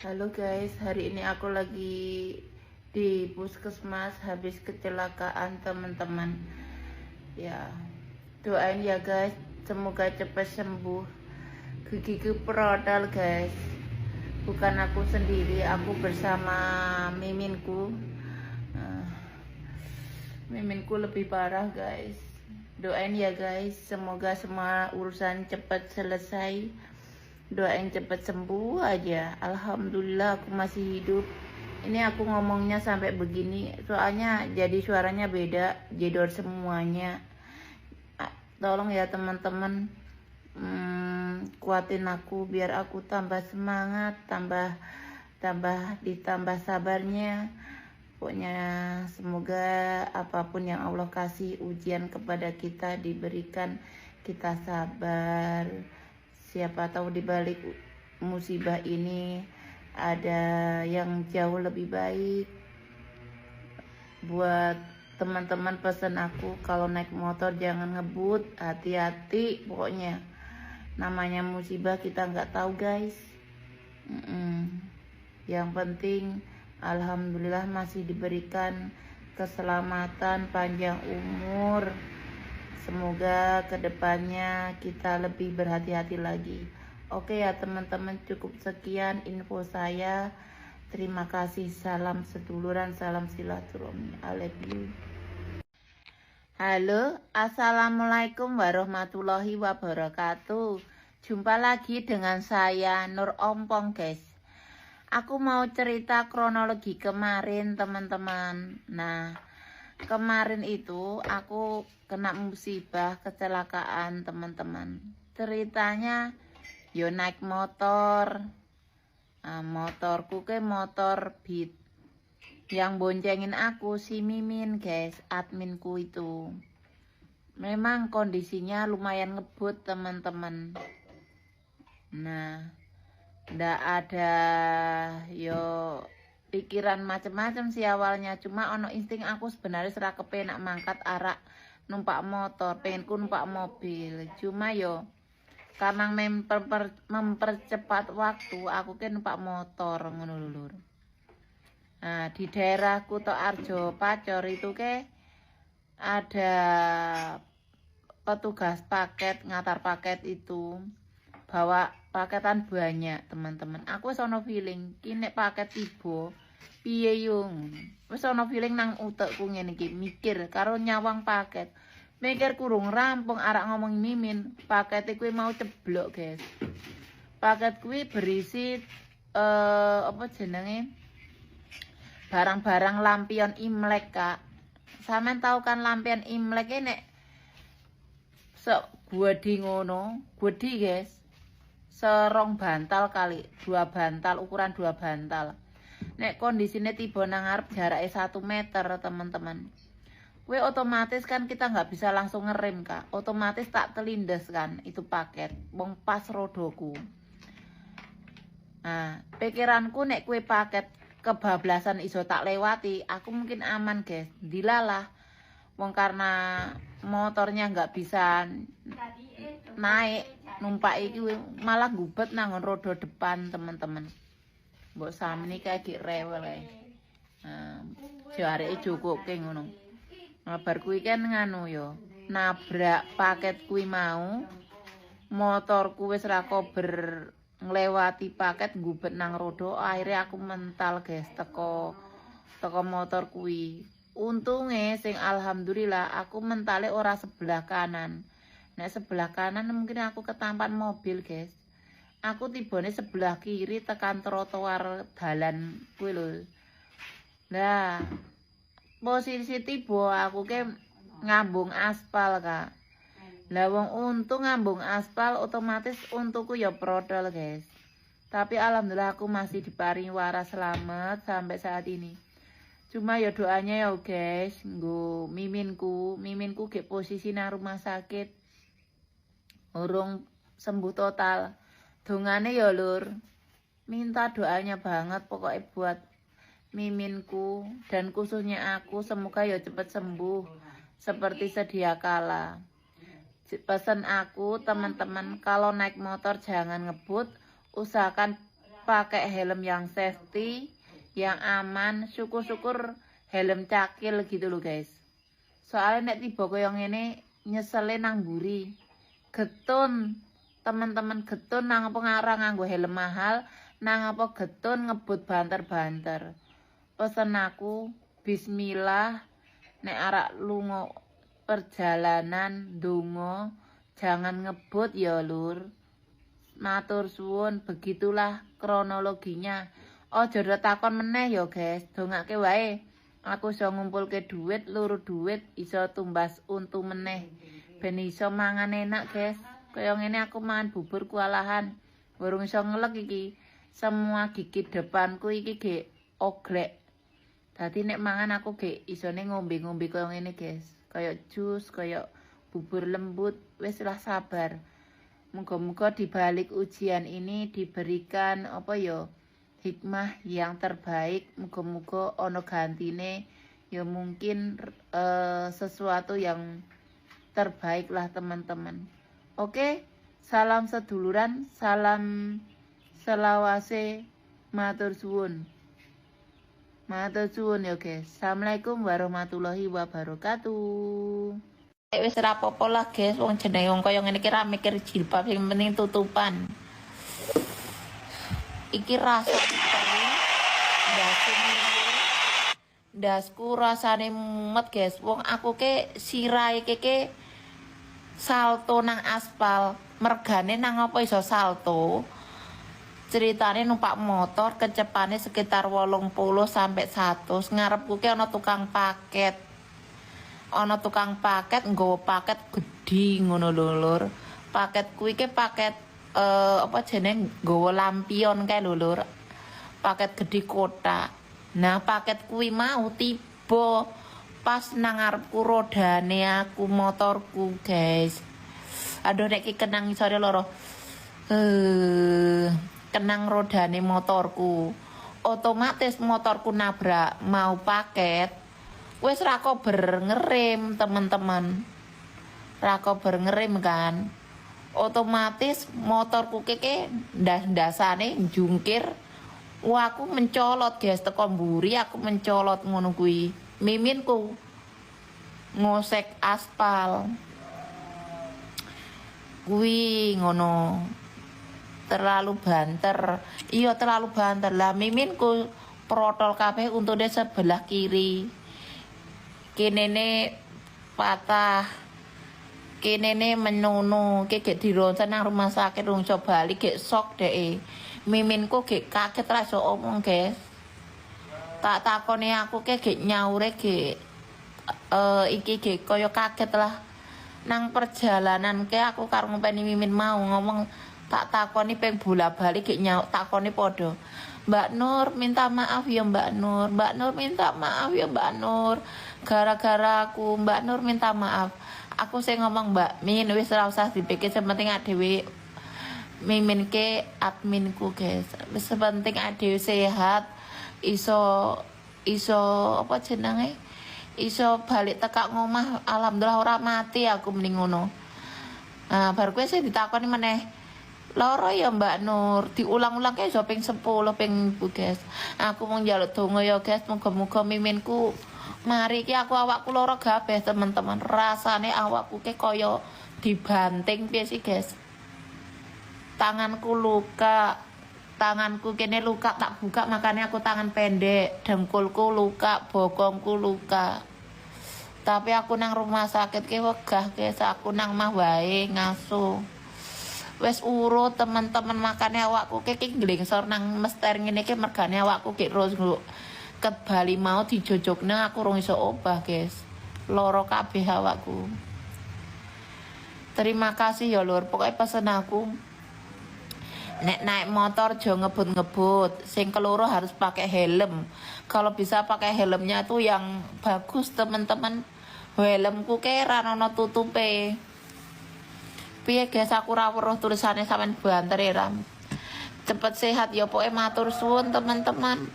Halo guys, hari ini aku lagi di puskesmas habis kecelakaan teman-teman. Ya, doain ya guys, semoga cepat sembuh. Gigiku prodal guys, bukan aku sendiri, aku bersama miminku. Nah, miminku lebih parah guys. Doain ya guys, semoga semua urusan cepat selesai. Doain cepet sembuh aja. Alhamdulillah aku masih hidup. Ini aku ngomongnya sampai begini soalnya jadi suaranya beda, jedor semuanya. Tolong ya teman-teman, kuatin aku biar aku tambah semangat, ditambah sabarnya. Pokoknya semoga apapun yang Allah kasih ujian kepada kita diberikan kita sabar. Siapa tahu di balik musibah ini ada yang jauh lebih baik. Buat teman-teman pesan aku, kalau naik motor jangan ngebut, hati-hati pokoknya. Namanya musibah kita nggak tahu guys. Yang penting alhamdulillah masih diberikan keselamatan, panjang umur. Semoga kedepannya kita lebih berhati-hati lagi. Oke ya teman-teman, cukup sekian info saya. Terima kasih, salam seduluran, salam silaturahmi. I love you. Halo, assalamualaikum warahmatullahi wabarakatuh. Jumpa lagi dengan saya Nur Ompong guys. Aku mau cerita kronologi kemarin teman-teman. Nah, kemarin itu aku kena musibah kecelakaan teman-teman. Ceritanya yo naik motor. Motorku ke motor Beat. Yang boncengin aku si Mimin guys, adminku itu. Memang kondisinya lumayan ngebut teman-teman. Nah, ndak ada yo pikiran macam-macam sih awalnya, cuma ono insting aku sebenarnya serak kepenak mangkat arak numpak motor, pengenku numpak mobil, cuma yo karena mempercepat waktu aku kan numpak motor ngono lho. Nah, di daerah Kuto Arjo Pacor itu ke ada petugas paket ngantar paket itu bawa paketan banyak teman-teman. Aku wis ono feeling kini paket tiba piye yo. Wis ono feeling nang utekku ngene iki, mikir karo nyawang paket. Mikir kurung rampung arak ngomong Mimin, paket kuwi mau ceblok, guys. Paket kuwi berisi apa jenenge? Barang-barang lampion Imlek, Kak. Sampeyan tahu kan lampion Imlek iki nek gwedi ngono, gwedi, guys. Serong bantal kali, 2 bantal, ukuran 2 bantal. Nek kondisinya tiba nang ngarep jaraknya 1 meter teman-teman. Kue otomatis kan kita nggak bisa langsung ngerem kak, otomatis tak telindas kan itu paket, wong pas rodoku. Nah pikiranku nek kue paket kebablasan iso tak lewati, aku mungkin aman guys, dilalah. Wong karena motornya nggak bisa naik numpak iki malah gubet nang rodo depan teman-teman. Mbok samni kayak gik rewel ae. Jareke cukup ke ngono. Bar kuwi kan nganu yo, nabrak paket kuwi mau. Motorku wis ra kober nglewati paket gubet nang rodo, akhirnya aku mental guys teko motor kuwi. Untunge sing alhamdulillah aku mentale ora sebelah kanan. Nek sebelah kanan mungkin aku ketampan mobil guys. Aku tibane sebelah kiri tekan trotoar dalan kuwi lho. Nah, posisi tiba aku ke ngambung aspal kak. Lah wong untung ngambung aspal otomatis untukku ya prodol guys. Tapi alhamdulillah aku masih diparingi waras selamat sampai saat ini. Cuma ya doanya ya guys, nggo miminku ke posisi nang rumah sakit. Urung sembuh total. Dongane ya lur. Minta doanya banget pokoknya buat Miminku dan khususnya aku, semoga ya cepat sembuh seperti sedia kala. Pesan aku teman-teman, kalau naik motor jangan ngebut, usahakan pakai helm yang safety, yang aman. Syukur-syukur helm cakil gitu loh guys. Soalnya nek tiba koyo ngene nyeselin nang mburi. Getun, teman-teman getun nang apa ngarang nganggo helm mahal, nang apa getun ngebut banter-banter. Pesen aku, bismillah, nek arak lunga perjalanan donga, jangan ngebut ya lur. Matur suwun, begitulah kronologinya. Ojo takon meneh ya guys, dongake wae. Aku iso ngumpulke duit, luru duit, iso tumbas untu meneh. Ben iso mangan enak guys. Kaya ngene aku mangan bubur kualahan. Burung iso ngelek iki. Semua gigi depanku iki ge oglek. Dadi nek mangan aku ge isone ngombe-ngombe kaya ngene guys. Kaya jus, kaya bubur lembut, wis lah sabar. Muga-muga di balik ujian ini diberikan apa ya hikmah yang terbaik. Muga-muga ono gantine ya mungkin sesuatu yang terbaik lah teman-teman. Oke, salam seduluran, salam selawase, matur suwun. Matur suwun ya guys. Assalamualaikum warahmatullahi wabarakatuh. Wis ora apa-apa lah guys, wong jenenge wong kaya ngene iki ra mikir jilbab, sing penting tutupan. Iki rasa ndasku rasane mumet guys. Wong aku ke sirahe ke salto nang aspal, mergane nang apa iso salto. Ceritane numpak motor kecepane sekitar 80 sampai 100. Ngarepku ke ana tukang paket. Ana tukang paket nggawa paket gedhi ngono lho lur. Paket kuwi ke paket apa jenenge nggawa lampion kae lho lur. Paket gedhi kotak. Nah, paket kuwi mau tiba pas nang ngarepku rodane aku motorku, guys. Aduh nek iki kenang isore loro. Kenang rodane motorku. Otomatis motorku nabrak mau paket. Wes ra kober ngerem teman-teman. Ra kober ngerem kan. Otomatis motorku keke ndas-ndasane jungkir. Wah aku mencolot guys teko mburi aku mencolot ngono kuwi. Miminku ngosek aspal. Kuwi ngono. Terlalu banter. Iya terlalu banter lah miminku protol kabeh untune sebelah kiri. Kenene patah, kenene menunu, gek dironsen nang rumah sakit rung coba bali gek sok deh. Miminku gek kaget ra iso omong guys. Tak takoni aku gek nyaure gek iki gek koyo kaget lah. Nang perjalanan ke aku karo ngopeni mimin mau ngomong tak takoni peng bola-bali gek nyauk takoni podo. Mbak Nur minta maaf ya Mbak Nur. Mbak Nur minta maaf ya Mbak Nur. Gara-gara aku Mbak Nur minta maaf. Aku sih ngomong Mbak Min wis ora usah dipikir sepenting adewe mimin ke adminku guys. Wis sepenting adewe sehat iso apa jenenge? Iso balik tekak ngomah alhamdulillah ora mati aku mending ngono. Nah, bar kowe sih ditakoni meneh. Loro ya Mbak Nur, diulang-ulang kayak ping 10 ping bu guys. Aku mau njaluk donga ya guys, moga-moga miminku mari ki aku awakku loro kabeh teman-teman. Rasane awakku ke koyo dibanting piye sih guys. Tanganku luka, tanganku kene luka tak buka makanya aku tangan pendek, dengkulku luka, bokongku luka. Tapi aku nang rumah sakit ke wegah guys, aku nang mah wae ngaso. Wes urut teman-teman makanya awakku ke nglengsor nang mester ngene iki mergane awakku ki terus ket Bali mau dijojokne aku rung iso obah guys. Loro kabeh awakku. Terima kasih ya lur, pokoknya pesen aku nek naik motor jangan ngebut-ngebut. Sing keloro harus pakai helm. Kalau bisa pakai helmnya tuh yang bagus teman-teman. Helmku ke ra ono tutupe. Piye guys aku ra weruh tulisane sampean banter ya. Cepet sehat ya pokoke matur suwun teman-teman.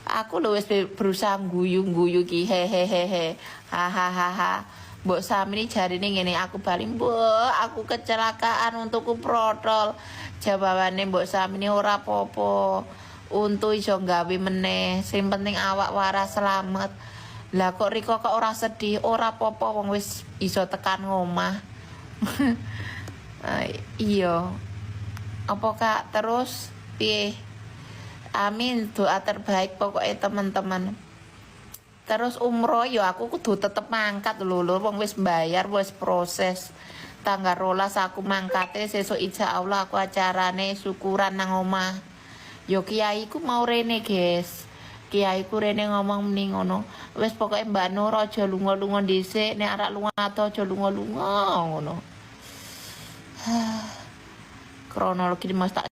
Aku lho wis berusaha guyu-guyu ki hehehe. Hahaha. Mbok Sami jarine ngene, aku bali, "Mbok, aku kecelakaan untukku protol." Jawabane Mbok Sami ora apa-apa. Untu iso gawe meneh, sing penting awak waras selamat. Lah kok Riko kok ora sedih, ora apa-apa wong wis iso tekan ngomah. Iya. Apa Kak terus piye? Amin, doa terbaik pokoknya teman-teman. Terus umroh ya aku kudu tetep mangkat lho wong wis bayar wis proses. Tanggal 12 aku mangkate sesuk insya Allah aku acarane syukuran nang omah. Yo kiaiku mau rene, guys. Kiaiku rene ngomong mending ngono. Wis pokoke Mbak Nur aja lunga-lunga dhisik, nek arek lunga aja lunga-lunga ngono. Kronologi Mas tak